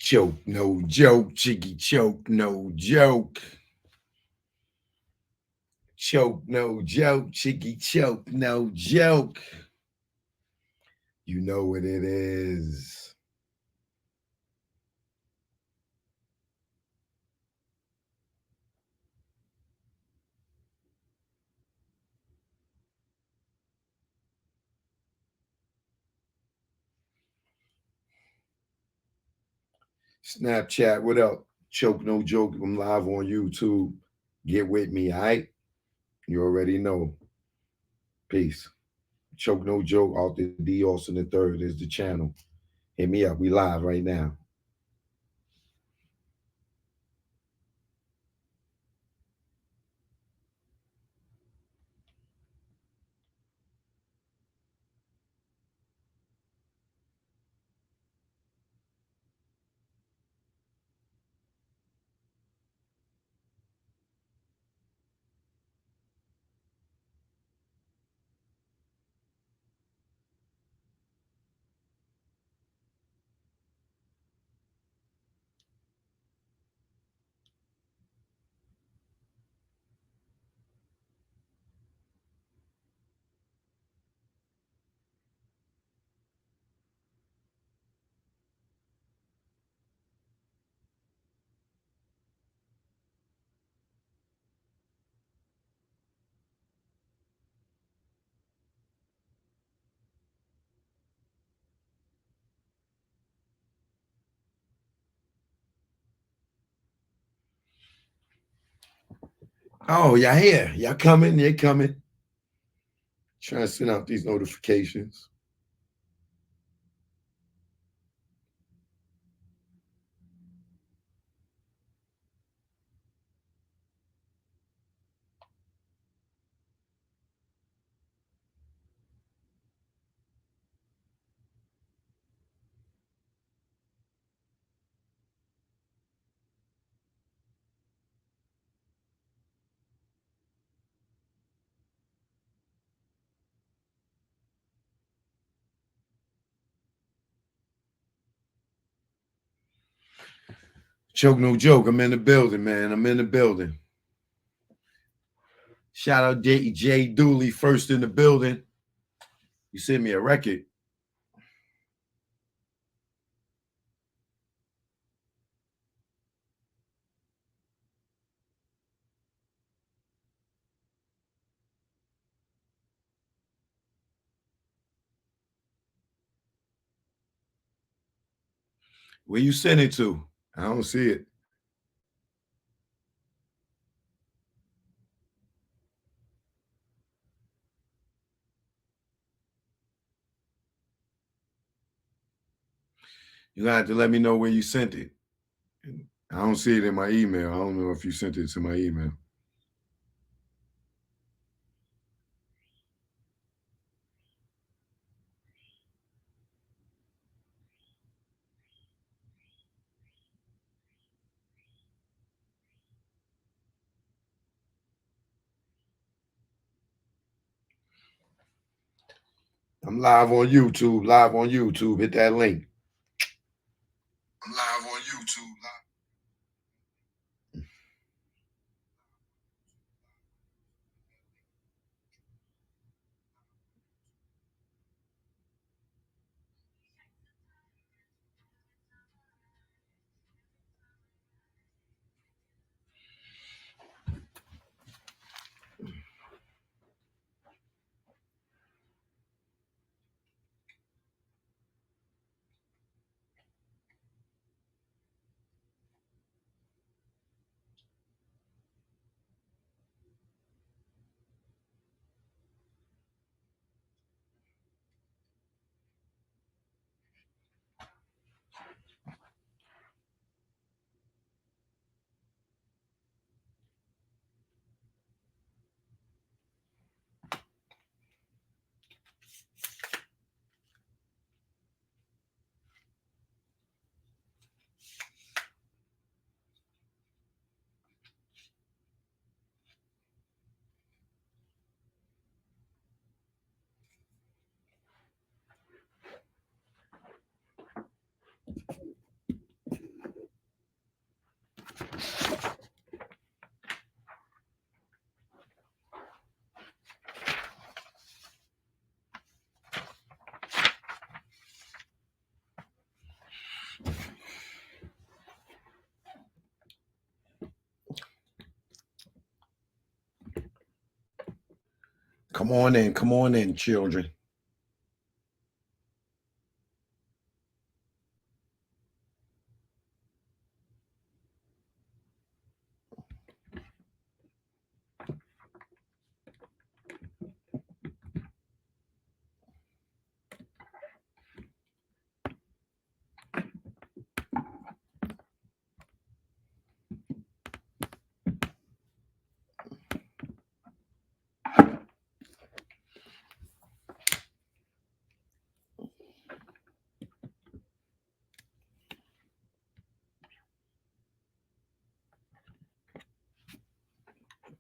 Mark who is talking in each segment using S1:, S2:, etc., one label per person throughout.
S1: Choke, no joke. Chicky choke, no joke. Choke, no joke. Chicky choke, no joke. You know what it is. Snapchat, what up? Choke, no joke. I'm live on YouTube. Get with me, all right? You already know. Peace. Choke, no joke. Author D. Austin the third is the channel. Hit me up. We live right now. Oh, y'all here. Y'all coming. They're coming. Trying to send out these notifications. Choke, no joke. I'm in the building, man. I'm in the building. Shout out Jay Dooley, first in the building. You sent me a record. Where you send it to? I don't see it. You're gonna have to let me know where you sent it. I don't see it in my email. I don't know if you sent it to my email. I'm live on YouTube. Live on YouTube. Hit that link. I'm live on YouTube. Come on in, children.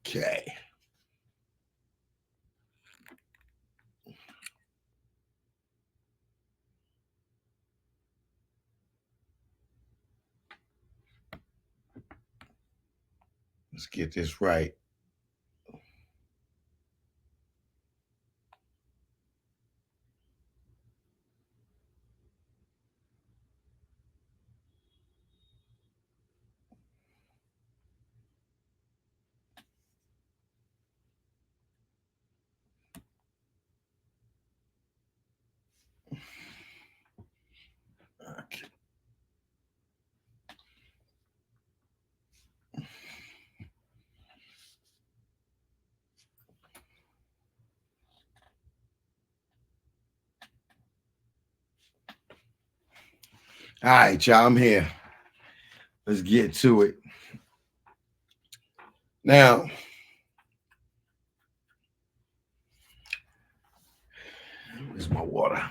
S1: Okay. Let's get this right. Okay. All right, y'all, I'm here. Let's get to it. Now, where's my water?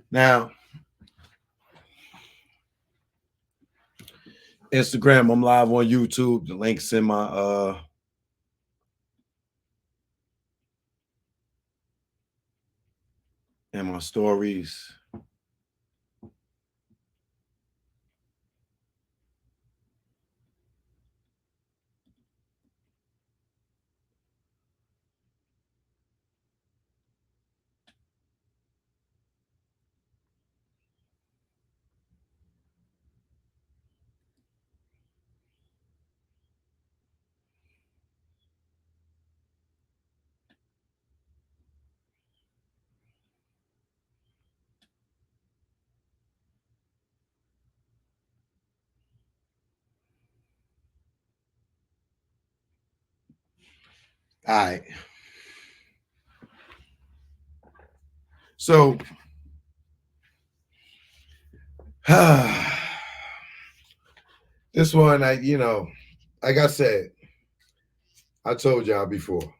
S1: Now, Instagram, I'm live on YouTube. The link's in my stories. All right. So, this one, like I said, I told y'all before,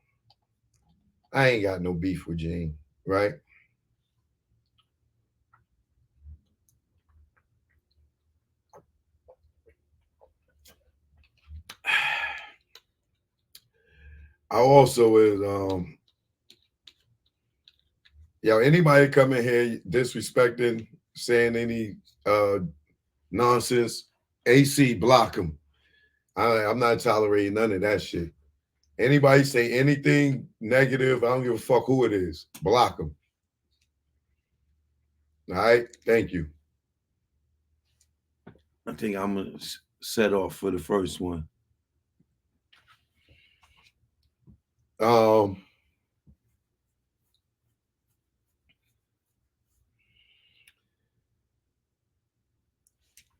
S1: I ain't got no beef with Gene, right? I also is anybody come in here disrespecting, saying any nonsense, AC block them. I'm not tolerating none of that shit. Anybody say anything negative, I don't give a fuck who it is. Block them. All right, thank you. I think I'm gonna set off for the first one.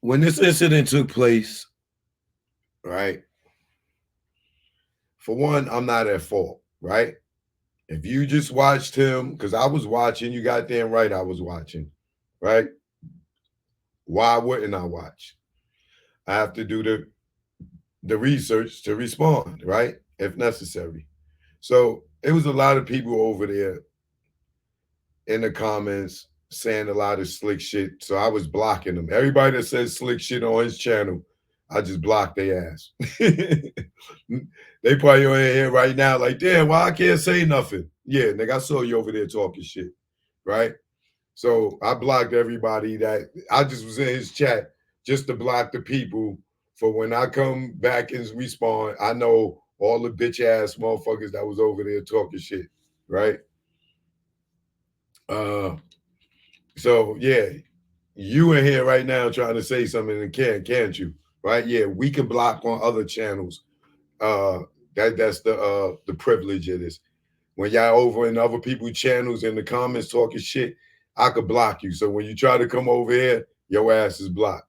S1: When this incident took place, right? For one, I'm not at fault, right? If you just watched him, because I was watching, you got damn right I was watching, right? Why wouldn't I watch? I have to do the research to respond, right? If necessary. So it was a lot of people over there in the comments saying a lot of slick shit. So I was blocking them. Everybody that says slick shit on his channel, I just blocked their ass. They probably on here right now, like, damn, why I can't say nothing? Yeah, nigga, I saw you over there talking shit, right? So I blocked everybody that I just was in his chat just to block the people for when I come back and respond. I know all the bitch ass motherfuckers that was over there talking shit, right? Uh, so yeah, you in here right now trying to say something and can't you? Right? Yeah, we can block on other channels. Uh, that's the privilege of this. When y'all over in other people's channels in the comments talking shit, I could block you. So when you try to come over here, your ass is blocked.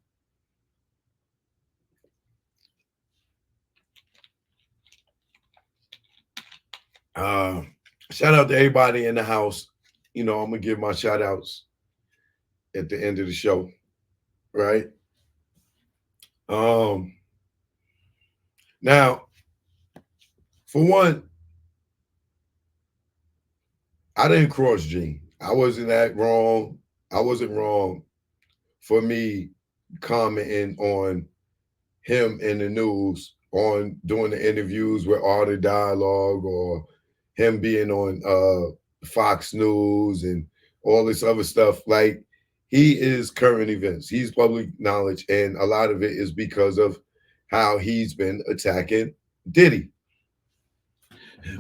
S1: Uh, Shout out to everybody in the house. You know, I'm gonna give my shout outs at the end of the show, right? Um, Now, for one, I didn't cross Gene. I wasn't that wrong. I wasn't wrong for me commenting on him in the news, on doing the interviews with Art of Dialogue, or him being on Fox News and all this other stuff. Like, he is current events. He's public knowledge, and a lot of it is because of how he's been attacking Diddy.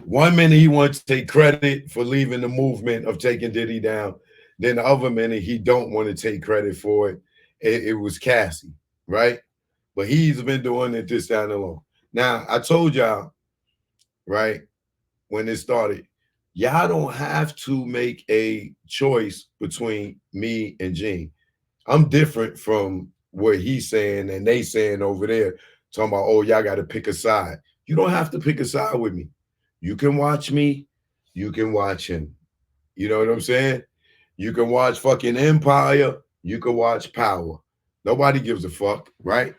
S1: One minute he wants to take credit for leaving the movement of taking Diddy down. Then the other minute he don't want to take credit for it. It was Cassie, right? But he's been doing it this time alone. Now I told y'all, right, when it started, y'all don't have to make a choice between me and Gene. I'm different from what he's saying and they saying over there, talking about, oh, y'all got to pick a side. You don't have to pick a side with me. You can watch me, you can watch him. You know what I'm saying? You can watch fucking Empire, you can watch Power. Nobody gives a fuck, right?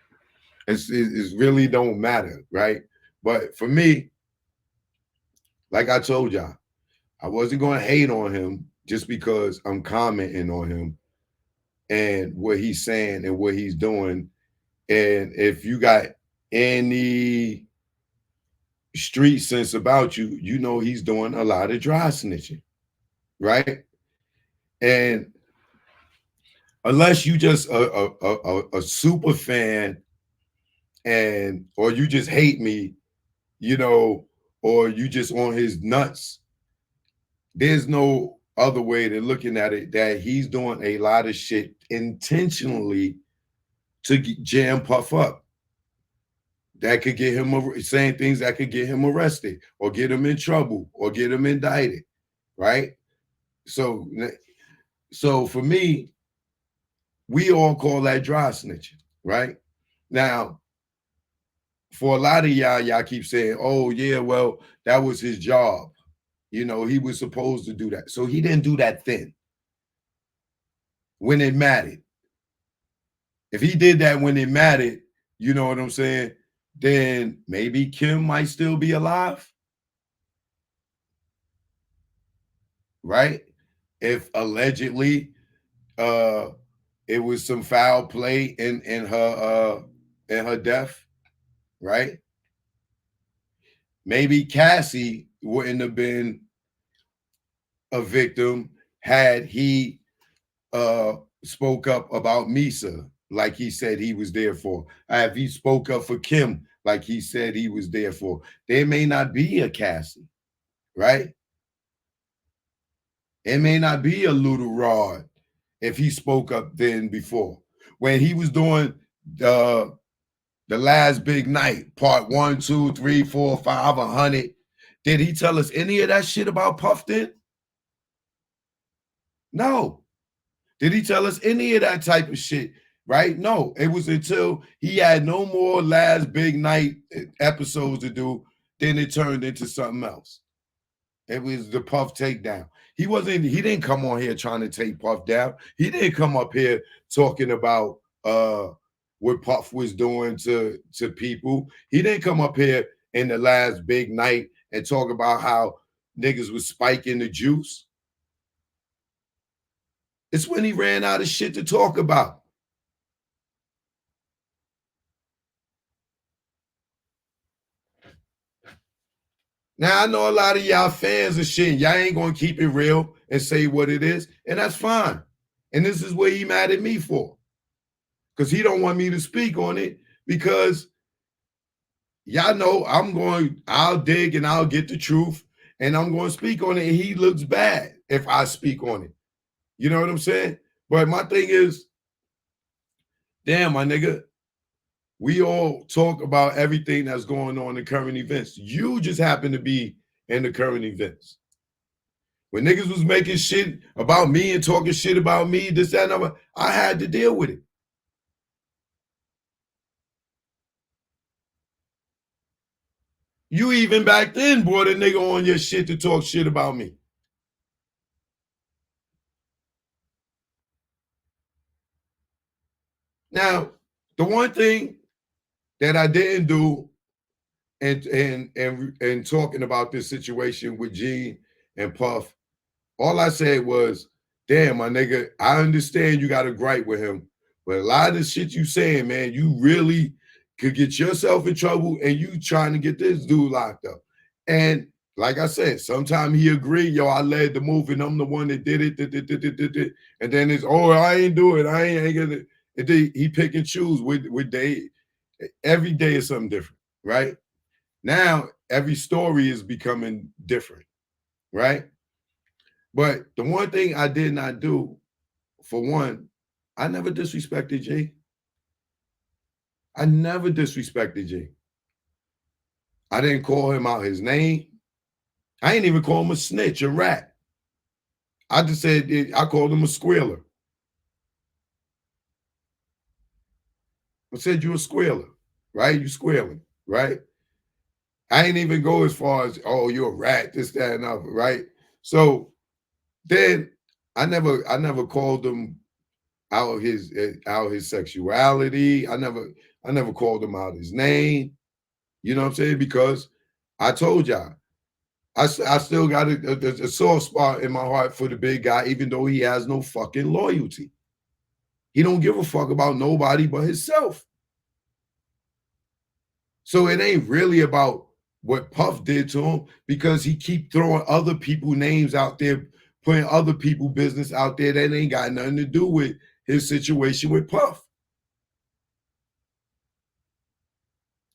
S1: It really don't matter, right? But for me, like I told y'all, I wasn't going to hate on him just because I'm commenting on him and what he's saying and what he's doing. And if you got any street sense about you, you know he's doing a lot of dry snitching, right? And unless you just a super fan and or you just hate me, you know, or you just on his nuts, there's no other way to looking at it that he's doing a lot of shit intentionally to jam Puff up. That could get him saying things that could get him arrested or get him in trouble or get him indicted, right? So, so for me, we all call that dry snitching, right? Now, for a lot of y'all keep saying, "Oh yeah, well that was his job," you know, he was supposed to do that, so he didn't do that then when it mattered. If he did that when it mattered, you know what I'm saying? Then maybe Kim might still be alive, right? If allegedly uh it was some foul play in her death, right? Maybe Cassie wouldn't have been a victim had he spoke up about Misa like he said he was there for. If he spoke up for Kim like he said he was there for, there may not be a Cassie, right? It may not be a Little Rod if he spoke up then before. When he was doing the last big night, part 1, 2, 3, 4, 5, 100, did he tell us any of that shit about Puff then? No. Did he tell us any of that type of shit? Right? No. It was until he had no more last big night episodes to do, then it turned into something else. It was the Puff takedown. He didn't come on here trying to take Puff down. He didn't come up here talking about what Puff was doing to people. He didn't come up here in the last big night and talk about how niggas was spiking the juice. It's when he ran out of shit to talk about. Now, I know a lot of y'all fans of shit, and y'all ain't gonna keep it real and say what it is, and that's fine. And this is what he mad at me for. Because he don't want me to speak on it because y'all know I'll dig and I'll get the truth and I'm going to speak on it. And he looks bad if I speak on it. You know what I'm saying? But my thing is, damn, my nigga, we all talk about everything that's going on in current events. You just happen to be in the current events. When niggas was making shit about me and talking shit about me, this, that, and other, I had to deal with it. You even back then brought a nigga on your shit to talk shit about me. Now, the one thing that I didn't do and talking about this situation with Gene and Puff, all I said was, damn, my nigga, I understand you got a gripe with him, but a lot of the shit you saying, man, you really could get yourself in trouble and you trying to get this dude locked up. And like I said, sometimes he agreed, yo, I led the move and I'm the one that did it. And then it's, oh, I ain't do it. I ain't gonna. And then he pick and choose with day. Every day is something different, right? Now every story is becoming different, right? But the one thing I did not do, for one, I never disrespected Jay. I never disrespected Jay. I didn't call him out his name. I ain't even call him a snitch, a rat. I just said I called him a squealer. I said you a squealer, right? You squealing, right? I ain't even go as far as, oh, you're a rat, this, that, and other, right? So then I never called him out of his sexuality. I never called him out his name. You know what I'm saying? Because I told y'all, I still got a soft spot in my heart for the big guy, even though he has no fucking loyalty. He don't give a fuck about nobody but himself. So it ain't really about what Puff did to him because he keep throwing other people names out there, putting other people business out there that ain't got nothing to do with his situation with Puff.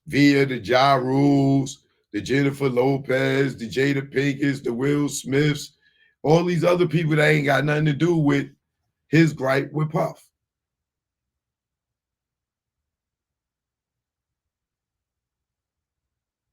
S1: Via the Ja Rules, the Jennifer Lopez, the Jada Pinkett's, the Will Smiths, all these other people that ain't got nothing to do with his gripe with Puff.